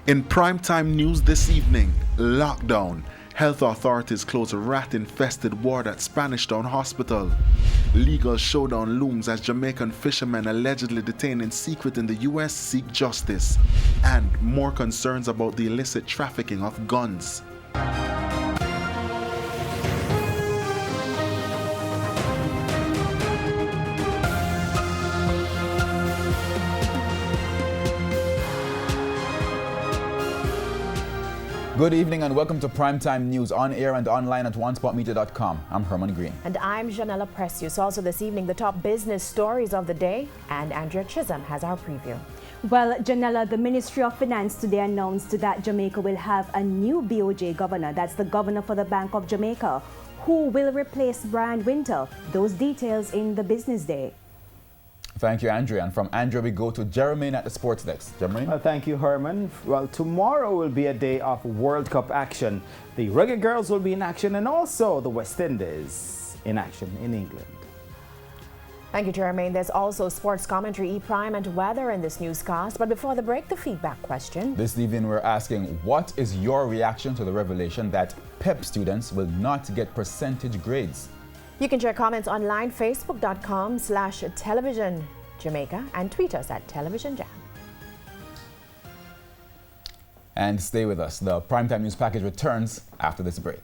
In primetime news this evening, lockdown. Health authorities close a rat-infested ward at Spanish Town Hospital. Legal showdown looms as Jamaican fishermen allegedly detained in secret in the US seek justice. And more concerns about the illicit trafficking of guns. Good evening and welcome to Primetime News on air and online at onespotmedia.com. I'm Herman Green. And I'm Janella Precious. Also this evening, the top business stories of the day, and Andrea Chisholm has our preview. Well, Janella, the Ministry of Finance today announced that Jamaica will have a new BOJ governor. That's the governor for the Bank of Jamaica, who will replace Brian Winter. Those details in the business day. Thank you, Andrea. And from Andrea, we go to Jermaine at the Sports Desk. Jermaine? Thank you, Herman. Well, tomorrow will be a day of World Cup action. The Reggae Girls will be in action, and also the West Indies in action in England. Thank you, Jermaine. There's also sports commentary, E-Prime, and weather in this newscast. But before the break, the feedback question. This evening, we're asking, what is your reaction to the revelation that PEP students will not get percentage grades? You can share comments online, facebook.com/television Jamaica, and tweet us at Television Jam. And stay with us. The Primetime News package returns after this break.